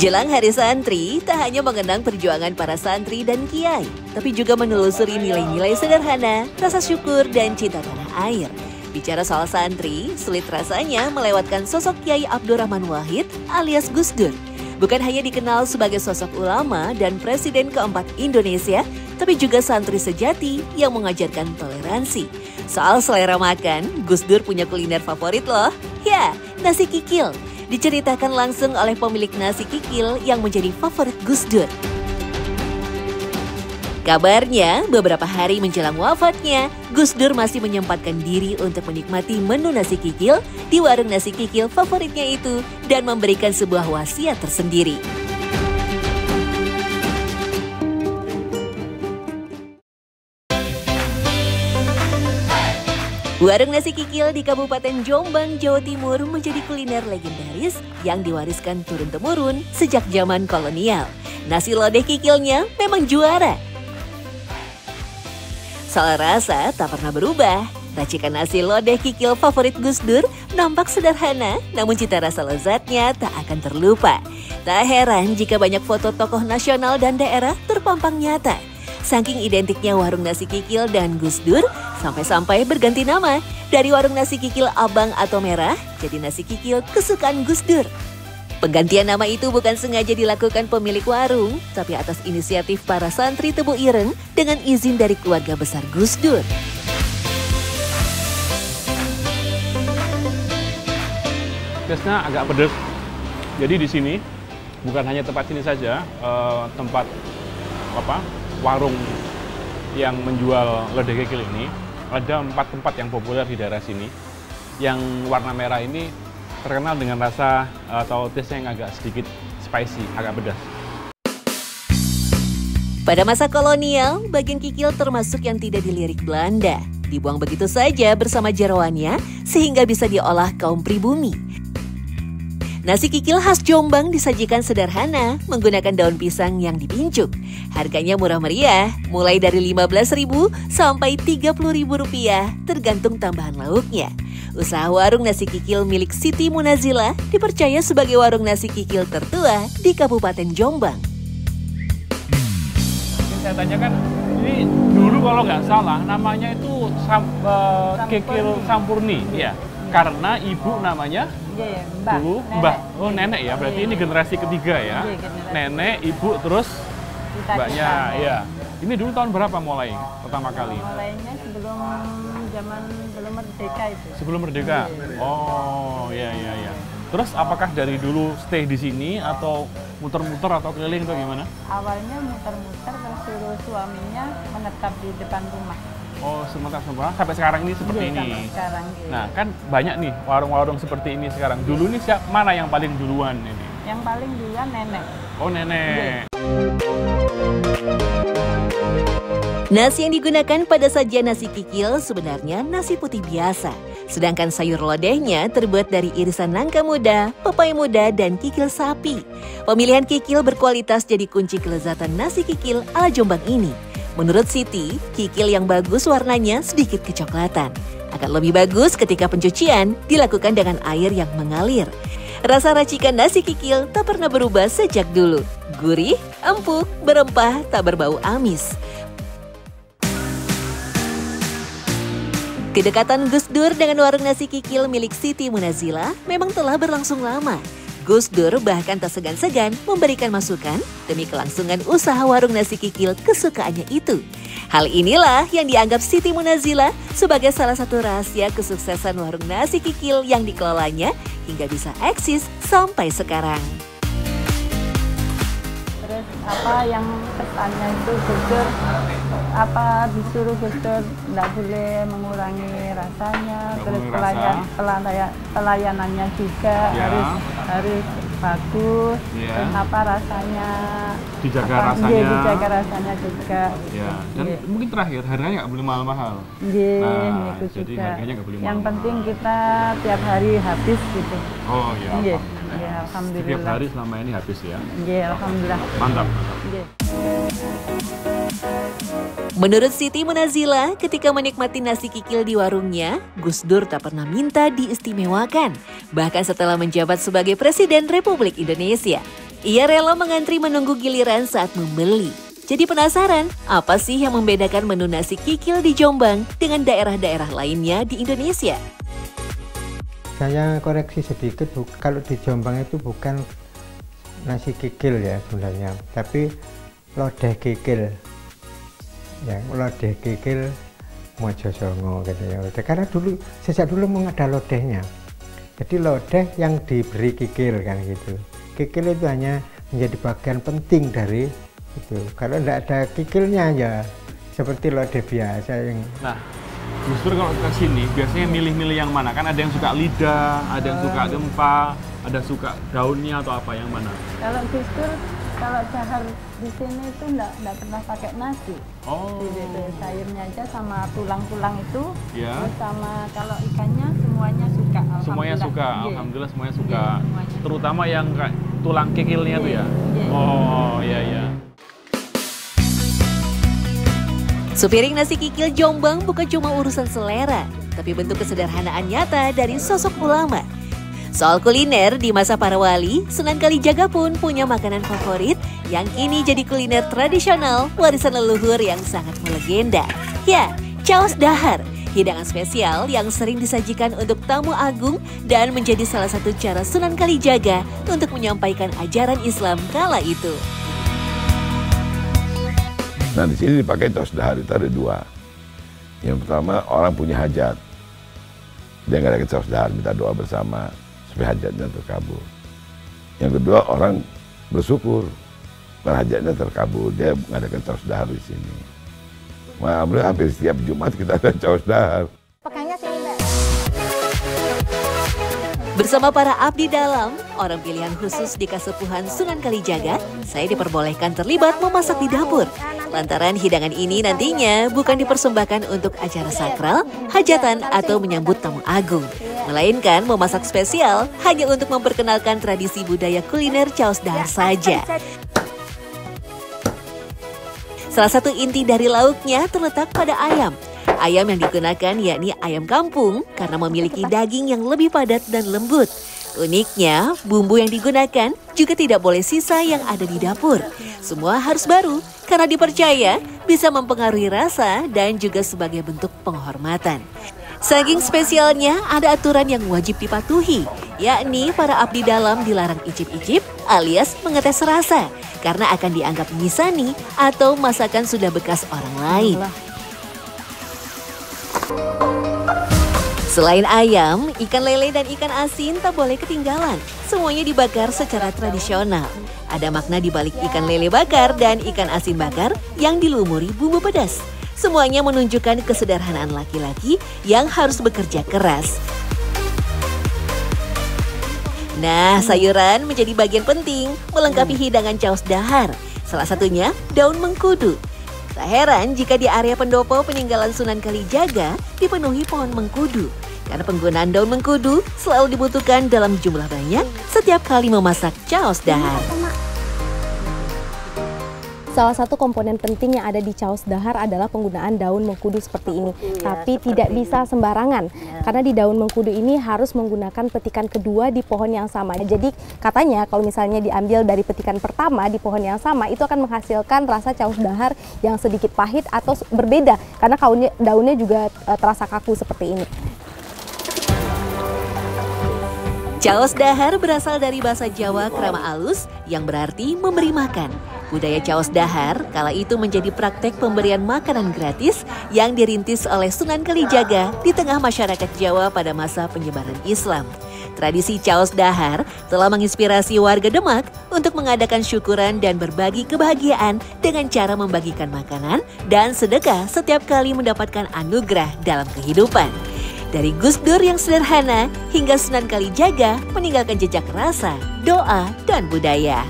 Jelang Hari Santri, tak hanya mengenang perjuangan para santri dan kiai, tapi juga menelusuri nilai-nilai sederhana, rasa syukur, dan cinta tanah air. Bicara soal santri, sulit rasanya melewatkan sosok Kiai Abdurrahman Wahid alias Gus Dur. Bukan hanya dikenal sebagai sosok ulama dan presiden keempat Indonesia, tapi juga santri sejati yang mengajarkan toleransi. Soal selera makan, Gus Dur punya kuliner favorit loh. Ya, nasi kikil. Diceritakan langsung oleh pemilik nasi kikil yang menjadi favorit Gus Dur. Kabarnya, beberapa hari menjelang wafatnya, Gus Dur masih menyempatkan diri untuk menikmati menu nasi kikil di warung nasi kikil favoritnya itu dan memberikan sebuah wasiat tersendiri. Warung nasi kikil di Kabupaten Jombang, Jawa Timur menjadi kuliner legendaris yang diwariskan turun-temurun sejak zaman kolonial. Nasi lodeh kikilnya memang juara. Soal rasa tak pernah berubah. Racikan nasi lodeh kikil favorit Gus Dur nampak sederhana, namun cita rasa lezatnya tak akan terlupa. Tak heran jika banyak foto tokoh nasional dan daerah terpampang nyata. Saking identiknya warung nasi kikil dan Gus Dur, sampai-sampai berganti nama dari warung nasi kikil abang atau merah jadi nasi kikil kesukaan Gus Dur. Penggantian nama itu bukan sengaja dilakukan pemilik warung, tapi atas inisiatif para santri Tebu Ireng dengan izin dari keluarga besar Gus Dur. Tesnya agak pedas. Jadi di sini bukan hanya tempat sini saja, tempat warung yang menjual lodeh kikil ini. Ada 4 tempat yang populer di daerah sini. Yang warna merah ini terkenal dengan rasa atau taste yang agak sedikit spicy, agak pedas. Pada masa kolonial, bagian kikil termasuk yang tidak dilirik Belanda. Dibuang begitu saja bersama jeroannya sehingga bisa diolah kaum pribumi. Nasi kikil khas Jombang disajikan sederhana menggunakan daun pisang yang dipincuk. Harganya murah meriah, mulai dari Rp15.000 sampai Rp30.000 tergantung tambahan lauknya. Usaha warung nasi kikil milik Siti Munazila dipercaya sebagai warung nasi kikil tertua di Kabupaten Jombang. Saya tanyakan, ini dulu kalau nggak salah namanya itu kikil Sampurni, ya, karena ibu namanya Mbah. Oh, nenek ya, berarti ini generasi ketiga ya. Nenek, ibu, terus mbaknya, ya. Ini dulu tahun berapa mulai pertama kali? Mulainya sebelum zaman belum merdeka itu. Sebelum merdeka? Oh, ya. Terus apakah dari dulu stay di sini atau muter-muter atau keliling atau gimana? Awalnya muter-muter, terus suruh suaminya menetap di depan rumah. Oh, sementara sampai sekarang ini seperti ini. Sekarang, Nah, kan banyak nih warung-warung seperti ini sekarang. Dulu nih mana yang paling duluan ini? Yang paling duluan nenek. Oh, nenek. Nasi yang digunakan pada sajian nasi kikil sebenarnya nasi putih biasa. Sedangkan sayur lodehnya terbuat dari irisan nangka muda, pepaya muda, dan kikil sapi. Pemilihan kikil berkualitas jadi kunci kelezatan nasi kikil ala Jombang ini. Menurut Siti, kikil yang bagus warnanya sedikit kecoklatan. Akan lebih bagus ketika pencucian dilakukan dengan air yang mengalir. Rasa racikan nasi kikil tak pernah berubah sejak dulu. Gurih, empuk, berempah, tak berbau amis. Kedekatan Gus Dur dengan warung nasi kikil milik Siti Munazila memang telah berlangsung lama. Gus Dur bahkan tak segan-segan memberikan masukan demi kelangsungan usaha warung nasi kikil kesukaannya itu. Hal inilah yang dianggap Siti Munazila sebagai salah satu rahasia kesuksesan warung nasi kikil yang dikelolanya hingga bisa eksis sampai sekarang. Terus yang pesannya itu Gus Dur, disuruh Gus Dur tidak boleh mengurangi rasanya, terus pelayanannya juga harus bagus, terus rasanya dijaga rasanya juga. Ya. Dan mungkin terakhir harganya nggak boleh mahal-mahal. Jadi harganya nggak boleh mahal. Yang penting kita tiap hari habis gitu. Oh iya. Ya, alhamdulillah. Setiap hari selama ini habis ya? Iya, alhamdulillah. Mantap. Menurut Siti Munazila, ketika menikmati nasi kikil di warungnya, Gus Dur tak pernah minta diistimewakan, bahkan setelah menjabat sebagai Presiden Republik Indonesia. Ia rela mengantri menunggu giliran saat membeli. Jadi penasaran, apa sih yang membedakan menu nasi kikil di Jombang dengan daerah-daerah lainnya di Indonesia? Saya koreksi sedikit, kalau di Jombang itu bukan nasi kikil ya sebenarnya, tapi lodeh kikil. Ya, lodeh kikil Mojosongo gitu ya. Karena sejak dulu memang ada lodehnya. Jadi lodeh yang diberi kikil kan gitu. Kikil itu hanya menjadi bagian penting dari itu. Kalau tidak ada kikilnya ya seperti lodeh biasa yang. Nah, justru kalau ke sini biasanya milih-milih yang mana? Kan ada yang suka lidah, ada yang suka gempa, ada suka daunnya atau apa, yang mana? Kalau justru kalau dahar di sini itu enggak pernah pakai nasi. Oh. Jadi sayurnya aja sama tulang-tulang itu. Ya. Terus sama kalau ikannya semuanya suka. Semuanya suka, Iya. alhamdulillah semuanya suka. Iya, semuanya. Terutama yang kayak tulang kikilnya tuh ya. Iya. Oh, iya iya. Sepiring nasi kikil Jombang bukan cuma urusan selera, tapi bentuk kesederhanaan nyata dari sosok ulama. Soal kuliner, di masa para wali, Sunan Kalijaga pun punya makanan favorit yang kini jadi kuliner tradisional warisan leluhur yang sangat melegenda. Ya, caos dahar, hidangan spesial yang sering disajikan untuk tamu agung dan menjadi salah satu cara Sunan Kalijaga untuk menyampaikan ajaran Islam kala itu. Nah, di sini dipakai caos dahar itu ada dua. Yang pertama, orang punya hajat. Dia ngadakan caos dahar, minta doa bersama supaya hajatnya terkabul. Yang kedua, orang bersyukur karena hajatnya terkabul. Dia mengadakan caos dahar di sini. Alhamdulillah hampir setiap Jumat kita ada caos dahar. Bersama para abdi dalam, orang pilihan khusus di Kasepuhan Sunan Kalijaga, saya diperbolehkan terlibat memasak di dapur. Lantaran hidangan ini nantinya bukan dipersembahkan untuk acara sakral, hajatan, atau menyambut tamu agung. Melainkan memasak spesial hanya untuk memperkenalkan tradisi budaya kuliner caos dahar saja. Salah satu inti dari lauknya terletak pada ayam. Ayam yang digunakan yakni ayam kampung karena memiliki daging yang lebih padat dan lembut. Uniknya, bumbu yang digunakan juga tidak boleh sisa yang ada di dapur. Semua harus baru karena dipercaya bisa mempengaruhi rasa dan juga sebagai bentuk penghormatan. Saking spesialnya, ada aturan yang wajib dipatuhi, yakni para abdi dalam dilarang icip-icip alias mengetes rasa karena akan dianggap misani atau masakan sudah bekas orang lain. Selain ayam, ikan lele dan ikan asin tak boleh ketinggalan. Semuanya dibakar secara tradisional. Ada makna di balik ikan lele bakar dan ikan asin bakar yang dilumuri bumbu pedas. Semuanya menunjukkan kesederhanaan laki-laki yang harus bekerja keras. Nah, sayuran menjadi bagian penting melengkapi hidangan caos dahar. Salah satunya daun mengkudu. Tak heran jika di area pendopo peninggalan Sunan Kalijaga dipenuhi pohon mengkudu. Karena penggunaan daun mengkudu selalu dibutuhkan dalam jumlah banyak setiap kali memasak caos dahar. Salah satu komponen penting yang ada di caos dahar adalah penggunaan daun mengkudu seperti ini. Tapi tidak bisa sembarangan, karena di daun mengkudu ini harus menggunakan petikan kedua di pohon yang sama. Jadi katanya kalau misalnya diambil dari petikan pertama di pohon yang sama, itu akan menghasilkan rasa caos dahar yang sedikit pahit atau berbeda, karena daunnya juga terasa kaku seperti ini. Caos dahar berasal dari bahasa Jawa krama alus yang berarti memberi makan. Budaya caos dahar kala itu menjadi praktek pemberian makanan gratis yang dirintis oleh Sunan Kalijaga di tengah masyarakat Jawa pada masa penyebaran Islam. Tradisi caos dahar telah menginspirasi warga Demak untuk mengadakan syukuran dan berbagi kebahagiaan dengan cara membagikan makanan dan sedekah setiap kali mendapatkan anugerah dalam kehidupan. Dari Gus Dur yang sederhana hingga Sunan Kalijaga meninggalkan jejak rasa, doa, dan budaya.